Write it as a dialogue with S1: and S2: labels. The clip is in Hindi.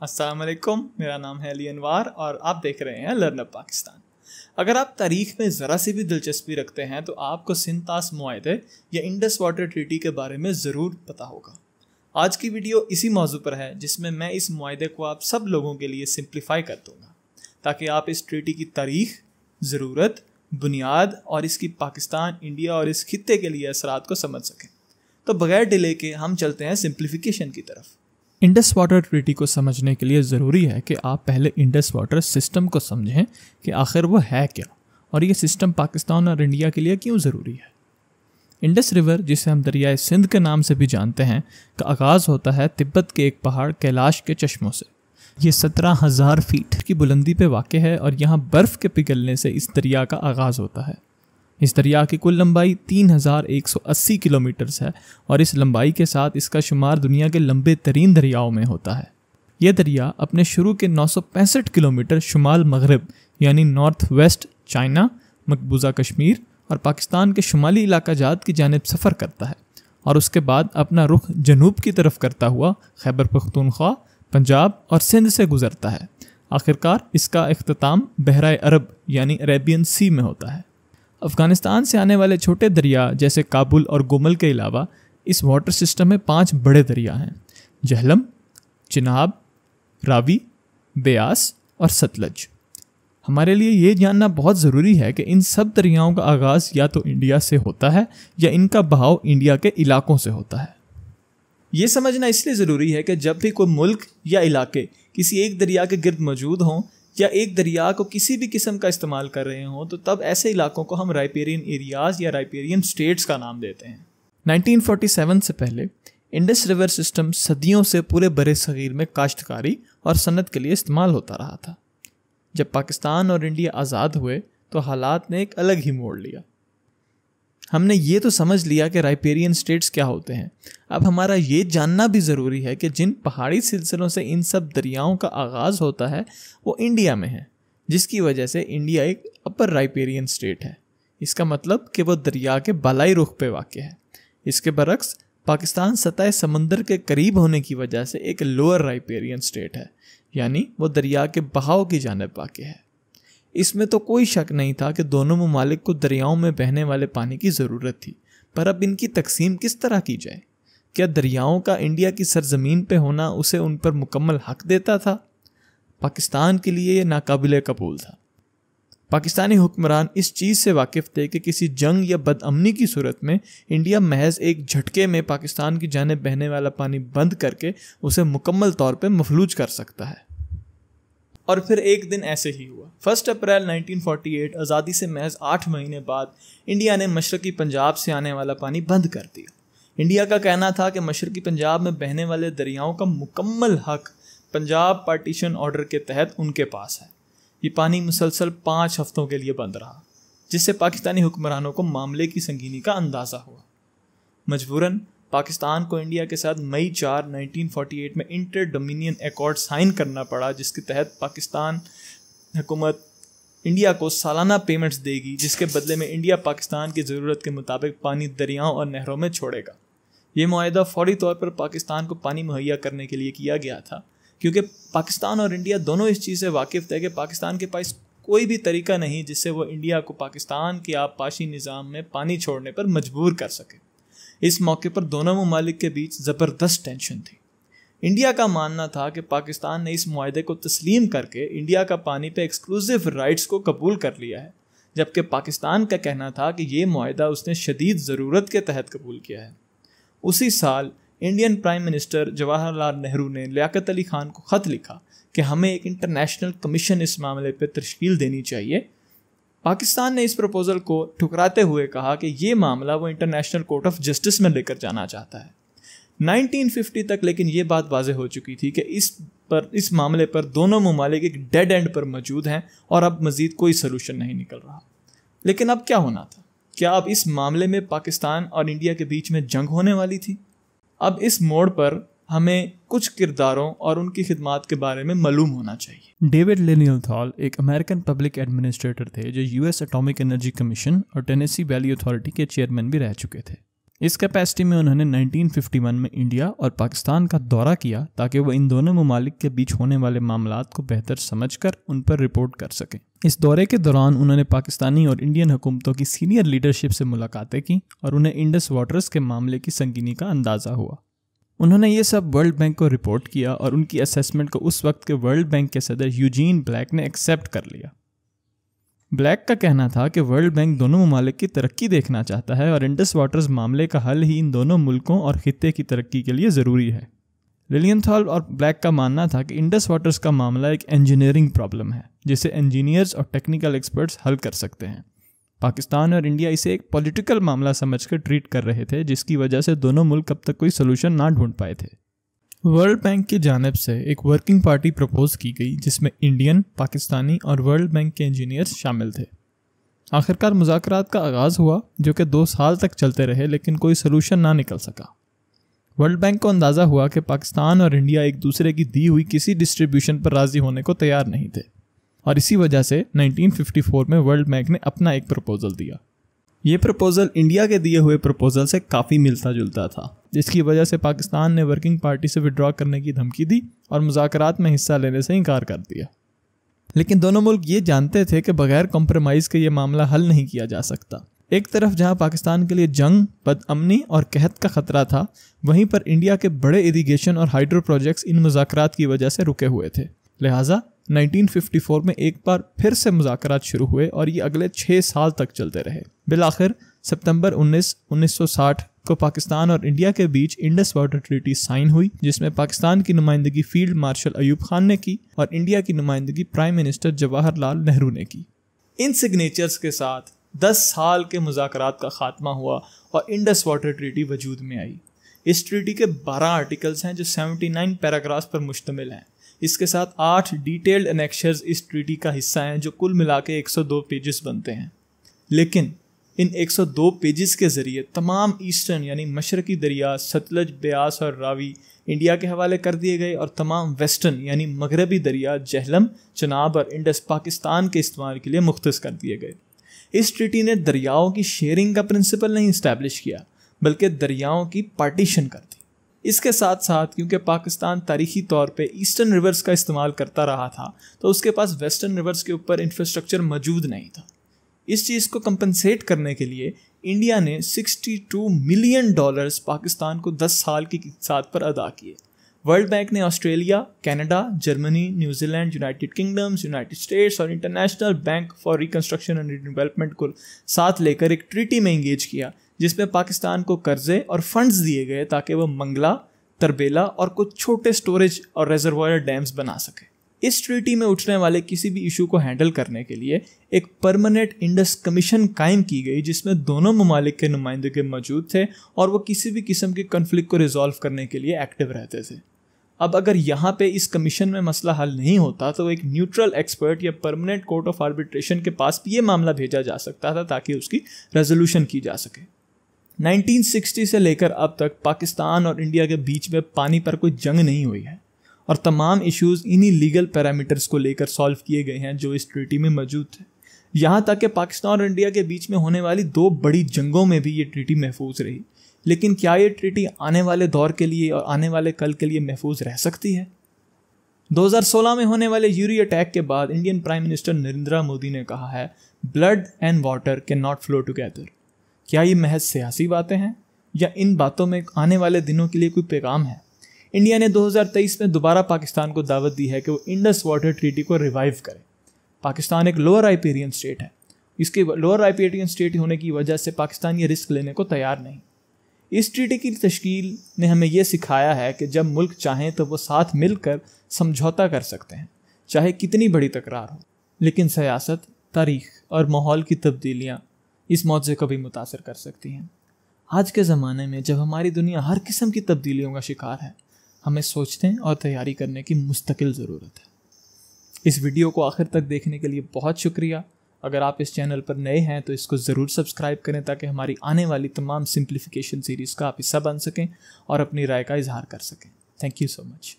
S1: अस्सलाम वालेकुम, मेरा नाम है अली अनवार और आप देख रहे हैं लर्न अप पाकिस्तान। अगर आप तारीख में ज़रा सी भी दिलचस्पी रखते हैं तो आपको सिंध-तास मुआहदे या इंडस वाटर ट्रीटी के बारे में ज़रूर पता होगा। आज की वीडियो इसी मौजू पर है जिसमें मैं इस मुआहदे को आप सब लोगों के लिए सिंप्लीफाई कर दूँगा ताकि आप इस ट्रीटी की तारीख, ज़रूरत, बुनियाद और इसकी पाकिस्तान, इंडिया और इस खित्ते के लिए असरात को समझ सकें। तो बगैर डिले के हम चलते हैं सिंप्लीफिकेशन की तरफ। इंडस वाटर ट्रीटी को समझने के लिए ज़रूरी है कि आप पहले इंडस वाटर सिस्टम को समझें कि आखिर वो है क्या और ये सिस्टम पाकिस्तान और इंडिया के लिए क्यों ज़रूरी है। इंडस रिवर, जिसे हम दरियाए सिंध के नाम से भी जानते हैं, का आगाज़ होता है तिब्बत के एक पहाड़ कैलाश के चश्मों से। ये 17,000 फीट की बुलंदी पे वाक़ है और यहाँ बर्फ़ के पिघलने से इस दरिया का आगाज़ होता है। इस दरिया की कुल लंबाई 3,180 किलोमीटर है और इस लंबाई के साथ इसका शुमार दुनिया के लंबे तरीन दरियाओं में होता है। यह दरिया अपने शुरू के 965 किलोमीटर शुमाल मगरब यानी नॉर्थ वेस्ट चाइना, मकबूजा कश्मीर और पाकिस्तान के शुमाली इलाका जात की जानिब सफ़र करता है और उसके बाद अपना रुख जनूब की तरफ करता हुआ खैबर पख्तूनख्वा, पंजाब और सिंध से गुजरता है। आखिरकार इसका इख्तिताम बहराए अरब यानी अरेबियन सी में होता है। अफ़गानिस्तान से आने वाले छोटे दरिया जैसे काबुल और गोमल के अलावा इस वाटर सिस्टम में 5 बड़े दरिया हैं: जहलम, चिनाब, रावी, ब्यास और सतलज। हमारे लिए ये जानना बहुत ज़रूरी है कि इन सब दरियाओं का आगाज़ या तो इंडिया से होता है या इनका बहाव इंडिया के इलाकों से होता है। ये समझना इसलिए ज़रूरी है कि जब भी कोई मुल्क या इलाके किसी एक दरिया के गिर्द मौजूद हों या एक दरिया को किसी भी किस्म का इस्तेमाल कर रहे हों तो तब ऐसे इलाकों को हम राइपेरियन एरियाज़ या राइपेरियन स्टेट्स का नाम देते हैं। 1947 से पहले इंडस रिवर सिस्टम सदियों से पूरे बरे सगीर में काश्तकारी और सनत के लिए इस्तेमाल होता रहा था। जब पाकिस्तान और इंडिया आज़ाद हुए तो हालात ने एक अलग ही मोड़ लिया। हमने ये तो समझ लिया कि राइपेरियन स्टेट्स क्या होते हैं। अब हमारा ये जानना भी ज़रूरी है कि जिन पहाड़ी सिलसिलों से इन सब दरियाओं का आगाज़ होता है वो इंडिया में है, जिसकी वजह से इंडिया एक अपर राइपेरियन स्टेट है। इसका मतलब कि वो दरिया के बालाई रुख पे वाक़ है। इसके बरक्स पाकिस्तान सतह समंदर के करीब होने की वजह से एक लोअर राइपेरियन स्टेट है, यानी वो दरिया के बहाव की जानिब वाक़ है। इसमें तो कोई शक नहीं था कि दोनों ममालिक को दरियाओं में बहने वाले पानी की ज़रूरत थी, पर अब इनकी तकसीम किस तरह की जाए? क्या दरियाओं का इंडिया की सरजमीन पे होना उसे उन पर मुकम्मल हक देता था? पाकिस्तान के लिए ये नाकाबिले कबूल था। पाकिस्तानी हुक्मरान इस चीज़ से वाकिफ़ थे कि किसी जंग या बदअमनी की सूरत में इंडिया महज एक झटके में पाकिस्तान की जानिब बहने वाला पानी बंद करके उसे मुकम्मल तौर पर मफलूज कर सकता है। और फिर एक दिन ऐसे ही हुआ। 1 अप्रैल 1948 आज़ादी से महज 8 महीने बाद इंडिया ने मशरक़ी पंजाब से आने वाला पानी बंद कर दिया। इंडिया का कहना था कि मशरक़ी पंजाब में बहने वाले दरियाओं का मुकम्मल हक पंजाब पार्टीशन ऑर्डर के तहत उनके पास है। ये पानी मुसलसल 5 हफ्तों के लिए बंद रहा, जिससे पाकिस्तानी हुक्मरानों को मामले की संगीनी का अंदाज़ा हुआ। मजबूरन पाकिस्तान को इंडिया के साथ मई 4, 1948 में इंटर डोमिनियन एकॉर्ड साइन करना पड़ा, जिसके तहत पाकिस्तान हुकूमत इंडिया को सालाना पेमेंट्स देगी, जिसके बदले में इंडिया पाकिस्तान की ज़रूरत के मुताबिक पानी दरियाओं और नहरों में छोड़ेगा। ये मुआहदा फौरी तौर पर पाकिस्तान को पानी मुहैया करने के लिए किया गया था, क्योंकि पाकिस्तान और इंडिया दोनों इस चीज़ से वाकिफ़ थे कि पाकिस्तान के पास कोई भी तरीका नहीं जिससे वो इंडिया को पाकिस्तान के आबपाशी निज़ाम में पानी छोड़ने पर मजबूर कर सके। इस मौके पर दोनों ममालिक के बीच ज़बरदस्त टेंशन थी। इंडिया का मानना था कि पाकिस्तान ने इस मुआहदे को तस्लीम करके इंडिया का पानी पे एक्सक्लूसिव राइट्स को कबूल कर लिया है, जबकि पाकिस्तान का कहना था कि ये मुआहदा उसने शदीद ज़रूरत के तहत कबूल किया है। उसी साल Indian prime minister Jawaharlal Nehru ने लियाकत अली खान को ख़त लिखा कि हमें एक इंटरनेशनल कमीशन इस मामले पर तश्कील देनी चाहिए। पाकिस्तान ने इस प्रपोज़ल को ठुकराते हुए कहा कि ये मामला वो इंटरनेशनल कोर्ट ऑफ जस्टिस में लेकर जाना चाहता है। 1950 तक लेकिन ये बात वाज़ेह हो चुकी थी कि इस मामले पर दोनों ममालिक एक डेड एंड पर मौजूद हैं और अब मज़ीद कोई सलूशन नहीं निकल रहा। लेकिन अब क्या होना था? क्या अब इस मामले में पाकिस्तान और इंडिया के बीच में जंग होने वाली थी? अब इस मोड़ पर हमें कुछ किरदारों और उनकी खिदमात के बारे में मालूम होना चाहिए। डेविड लिनियलथॉल एक अमेरिकन पब्लिक एडमिनिस्ट्रेटर थे जो यूएस एटॉमिक एनर्जी कमीशन और टेनेसी वैली अथॉरिटी के चेयरमैन भी रह चुके थे। इस कैपेसिटी में उन्होंने 1951 में इंडिया और पाकिस्तान का दौरा किया ताकि वह इन दोनों ममालिक के बीच होने वाले मामलात को बेहतर समझकर उन पर रिपोर्ट कर सकें। इस दौरे के दौरान उन्होंने पाकिस्तानी और इंडियन हुकूमतों की सीनियर लीडरशिप से मुलाकातें की और उन्हें इंडस वाटर्स के मामले की संगीनी का अंदाज़ा हुआ। उन्होंने ये सब वर्ल्ड बैंक को रिपोर्ट किया और उनकी असेसमेंट को उस वक्त के वर्ल्ड बैंक के सदर यूजीन ब्लैक ने एक्सेप्ट कर लिया। ब्लैक का कहना था कि वर्ल्ड बैंक दोनों ममालिक की तरक्की देखना चाहता है और इंडस वाटर्स मामले का हल ही इन दोनों मुल्कों और खित्ते की तरक्की के लिए ज़रूरी है। लिलियनथॉल और ब्लैक का मानना था कि इंडस वाटर्स का मामला एक इंजीनियरिंग प्रॉब्लम है जिसे इंजीनियर्स और टेक्निकल एक्सपर्ट्स हल कर सकते हैं। पाकिस्तान और इंडिया इसे एक पॉलिटिकल मामला समझकर ट्रीट कर रहे थे, जिसकी वजह से दोनों मुल्क अब तक कोई सोल्यूशन ना ढूंढ पाए थे। वर्ल्ड बैंक की जानिब से एक वर्किंग पार्टी प्रपोज की गई जिसमें इंडियन, पाकिस्तानी और वर्ल्ड बैंक के इंजीनियर्स शामिल थे। आखिरकार मुज़ाकरात का आगाज़ हुआ जो कि 2 साल तक चलते रहे, लेकिन कोई सलूशन ना निकल सका। वर्ल्ड बैंक को अंदाज़ा हुआ कि पाकिस्तान और इंडिया एक दूसरे की दी हुई किसी डिस्ट्रीब्यूशन पर राज़ी होने को तैयार नहीं थे और इसी वजह से 1954 में वर्ल्ड बैंक ने अपना एक प्रपोज़ल दिया। ये प्रपोज़ल इंडिया के दिए हुए प्रपोज़ल से काफ़ी मिलता जुलता था, जिसकी वजह से पाकिस्तान ने वर्किंग पार्टी से विड्रॉ करने की धमकी दी और मुज़ाकरात में हिस्सा लेने से इनकार कर दिया। लेकिन दोनों मुल्क ये जानते थे कि बगैर कॉम्प्रोमाइज़ के ये मामला हल नहीं किया जा सकता। एक तरफ जहां पाकिस्तान के लिए जंग, बदअमनी और कहत का खतरा था, वहीं पर इंडिया के बड़े इरिगेशन और हाइड्रो प्रोजेक्ट्स इन मुज़ाकरात की वजह से रुके हुए थे। लिहाजा 1954 में एक बार फिर से मुज़ाकरात शुरू हुए और ये अगले 6 साल तक चलते रहे। बिलाखिर सितंबर 1960 को पाकिस्तान और इंडिया के बीच इंडस वाटर ट्रीटी साइन हुई, जिसमें पाकिस्तान की नुमाइंदगी फील्ड मार्शल अयूब खान ने की और इंडिया की नुमाइंदगी प्राइम मिनिस्टर जवाहरलाल नेहरू ने की। इन सिग्नेचर्स के साथ 10 साल के मुज़ाकरात का खात्मा हुआ और इंडस वाटर ट्रीटी वजूद में आई। इस ट्रीटी के 12 आर्टिकल्स हैं जो 79 पैराग्राफ्स पर मुश्तमिल हैं। इसके साथ 8 डिटेल्ड एनेक्शर्स इस ट्रीटी का हिस्सा हैं जो कुल मिला के 102 पेजेस बनते हैं। लेकिन इन 102 पेजेस के ज़रिए तमाम ईस्टर्न यानी मशरकी दरिया सतलज, ब्यास और रावी इंडिया के हवाले कर दिए गए और तमाम वेस्टर्न यानी मगरबी दरिया जहलम, चनाब और इंडस पाकिस्तान के इस्तेमाल के लिए मुख्तस कर दिए गए। इस ट्रीटी ने दरियाओं की शेयरिंग का प्रिंसिपल नहीं इस्टेब्लिश किया, बल्कि दरियाओं की पार्टीशन कर दी। इसके साथ साथ क्योंकि पाकिस्तान तारीखी तौर पे ईस्टर्न रिवर्स का इस्तेमाल करता रहा था, तो उसके पास वेस्टर्न रिवर्स के ऊपर इंफ्रास्ट्रक्चर मौजूद नहीं था। इस चीज़ को कंपनसेट करने के लिए इंडिया ने $62 मिलियन पाकिस्तान को 10 साल की साथ पर अदा किए। वर्ल्ड बैंक ने Australia, Canada, Germany, New Zealand, United kingdoms, United states और international bank for reconstruction and development को साथ लेकर एक ट्रीटी में इंगेज किया, जिसमें पाकिस्तान को कर्जे और फंड्स दिए गए ताकि वह मंगला, तरबेला और कुछ छोटे स्टोरेज और रेजर्वायर डैम्स बना सके। इस ट्रीटी में उठने वाले किसी भी इशू को हैंडल करने के लिए एक परमानेंट इंडस कमीशन कायम की गई, जिसमें दोनों ममालिक के नुमाइंदे मौजूद थे और वो किसी भी किस्म के कन्फ्लिक्ट को रिजॉल्व करने के लिए एक्टिव रहते थे। अब अगर यहाँ पे इस कमीशन में मसला हल नहीं होता तो एक न्यूट्रल एक्सपर्ट या परमानेंट कोर्ट ऑफ आर्बिट्रेशन के पास भी ये मामला भेजा जा सकता था ताकि उसकी रेजोल्यूशन की जा सके। 1960 से लेकर अब तक पाकिस्तान और इंडिया के बीच में पानी पर कोई जंग नहीं हुई है और तमाम इश्यूज इन्हीं लीगल पैरामीटर्स को लेकर सॉल्व किए गए हैं जो इस ट्रीटी में मौजूद थे। यहाँ तक कि पाकिस्तान और इंडिया के बीच में होने वाली 2 बड़ी जंगों में भी ये ट्रीटी महफूज रही। लेकिन क्या ये ट्रीटी आने वाले दौर के लिए और आने वाले कल के लिए महफूज रह सकती है? 2016 में होने वाले यूरी अटैक के बाद Indian prime minister Narendra Modi ने कहा है, blood and water can not flow together. क्या ये महज सियासी बातें हैं या इन बातों में आने वाले दिनों के लिए कोई पैगाम है? इंडिया ने 2023 में दोबारा पाकिस्तान को दावत दी है कि वो इंडस वाटर ट्रीटी को रिवाइव करे। पाकिस्तान एक लोअर राइपेरियन स्टेट है। इसके लोअर राइपेरियन स्टेट होने की वजह से पाकिस्तान ये रिस्क लेने को तैयार नहीं। इस ट्रीटी की तश्कील ने हमें यह सिखाया है कि जब मुल्क चाहें तो वो साथ मिलकर समझौता कर सकते हैं, चाहे कितनी बड़ी तकरार हो। लेकिन सियासत, तारीख और माहौल की तब्दीलियाँ इस मौजे को भी मुतासर कर सकती हैं। आज के ज़माने में जब हमारी दुनिया हर किस्म की तब्दीलियों का शिकार है, हमें सोचने और तैयारी करने की मुस्तकिल ज़रूरत है। इस वीडियो को आखिर तक देखने के लिए बहुत शुक्रिया। अगर आप इस चैनल पर नए हैं तो इसको ज़रूर सब्सक्राइब करें ताकि हमारी आने वाली तमाम सिंप्लीफिकेशन सीरीज़ का आप हिस्सा बन सकें और अपनी राय का इजहार कर सकें। Thank you so much.